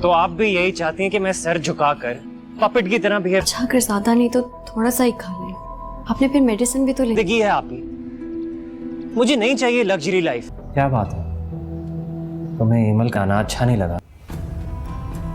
तो आप भी यही चाहती हैं कि मैं सर झुकाकर पपेट की तरह बिहेव? अच्छा अगर ज्यादा नहीं तो थोड़ा सा ही खा ले। आपने फिर मेडिसिन भी तो ले। देखी है आपने, मुझे नहीं चाहिए लग्जरी लाइफ। क्या बात है, तुम्हें ईमेल का आना अच्छा नहीं लगा?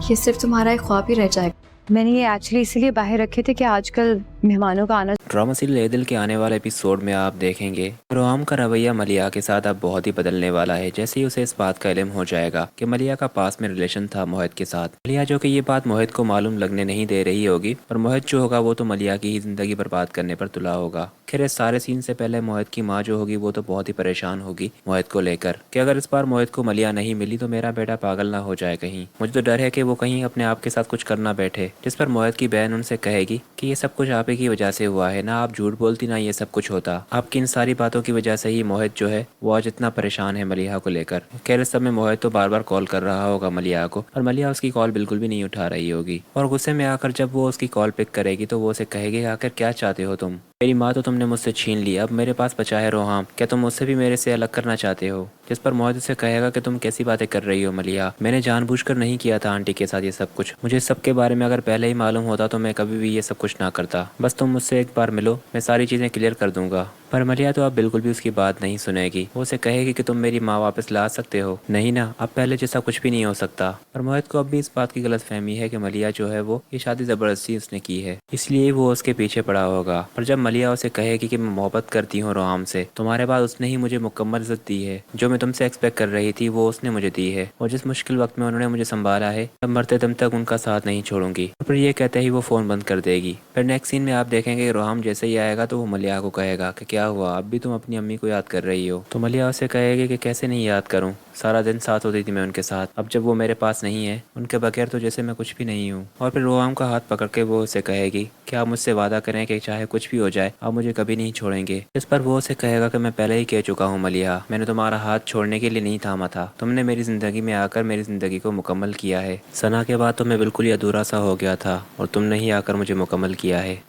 ये सिर्फ तुम्हारा एक ख्वाब ही रह जाएगा। मैंने ये एक्चुअली इसीलिए बाहर रखे थे कि आजकल मेहमानों का आना। ड्रामा सीरियल ए दिल के आने वाले एपिसोड में आप देखेंगे रोहम का रवैया मलिया के साथ अब बहुत ही बदलने वाला है। जैसे ही उसे इस बात का इल्म हो जाएगा कि मलिया का पास में रिलेशन था मोहित के साथ। मलिया जो कि ये बात मोहित को मालूम लगने नहीं दे रही होगी, पर मोहित जो होगा वो तो मलिया की ही जिंदगी बर्बाद करने पर तुला होगा। खैर इस सारे सीन से पहले मोहित की माँ जो होगी वो तो बहुत ही परेशान होगी मोहित को लेकर कि अगर इस बार मोहित को मलिया नहीं मिली तो मेरा बेटा पागल ना हो जाए कहीं। मुझे तो डर है कि वो कहीं अपने आप के साथ कुछ करना बैठे। जिस पर मोहित की बहन उनसे कहेगी कि ये सब कुछ आप ही की वजह से हुआ है, ना आप झूठ बोलती ना ये सब कुछ होता। आपकी इन सारी बातों की वजह से ही मोहित जो है वो आज इतना परेशान है मलिया को लेकर। खैर इस समय मोहित तो बार बार कॉल कर रहा होगा मलिया को, और मलिया उसकी कॉल बिल्कुल भी नहीं उठा रही होगी। और गुस्से में आकर जब वो उसकी कॉल पिक करेगी तो वो उसे कहेगी आखिर क्या चाहते हो तुम? मेरी माँ तो तुमने मुझसे छीन ली, अब मेरे पास बचा है रोहम, क्या तुम मुझसे भी मेरे से अलग करना चाहते हो? जिस पर मोहित उसे कहेगा कि तुम कैसी बातें कर रही हो मलिया, मैंने जानबूझकर नहीं किया था आंटी के साथ ये सब कुछ। मुझे सबके बारे में अगर पहले ही मालूम होता तो मैं कभी भी ये सब कुछ ना करता। बस तुम मुझसे एक बार मिलो, मैं सारी चीजें क्लियर कर दूंगा। पर मलिया तो अब बिल्कुल भी उसकी बात नहीं सुनेगी। वो उसे कहेगी कि तुम मेरी माँ वापस ला सकते हो। नहीं ना, अब पहले जैसा कुछ भी नहीं हो सकता। पर मोहित को अब भी इस बात की गलतफहमी है कि मलिया जो है वो ये शादी जबरदस्ती उसने की है, इसलिए वो उसके पीछे पड़ा होगा। पर जब मलिया उसे कहेगी कि मैं मोहब्बत करती हूँ रोहम से, तुम्हारे बाद उसने ही मुझे मुकम्मल इज्जत दी है, जो मैं तुमसे एक्सपेक्ट कर रही थी वो उसने मुझे दी है, और जिस मुश्किल वक्त में उन्होंने मुझे संभाला है, तब मरते दम तक उनका साथ नहीं छोड़ूंगी। पर ये कहते ही वो फोन बंद कर देगी। फिर नेक्स्ट सीन में आप देखेंगे रोहम जैसे ही आएगा तो वो मलिया को कहेगा कि क्या हुआ, अब भी तुम अपनी अम्मी को याद कर रही हो? तो मलिया उसे कहेगी कि कैसे नहीं याद करूं, सारा दिन साथ होती थी मैं उनके साथ, अब जब वो मेरे पास नहीं है उनके बगैर तो जैसे मैं कुछ भी नहीं हूँ। और फिर रोहम का हाथ पकड़ के वो उसे कहेगी कि आप मुझसे वादा करें कि चाहे कुछ भी हो जाए आप मुझे कभी नहीं छोड़ेंगे। इस पर वो उसे कहेगा कि मैं पहले ही कह चुका हूँ मलिया, मैंने तुम्हारा हाथ छोड़ने के लिए नहीं थामा था, तुमने मेरी जिंदगी में आकर मेरी जिंदगी को मुकम्मल किया है। सना के बाद तो मैं बिल्कुल ही अधूरा सा हो गया था और तुमने ही आकर मुझे मुकम्मल किया है।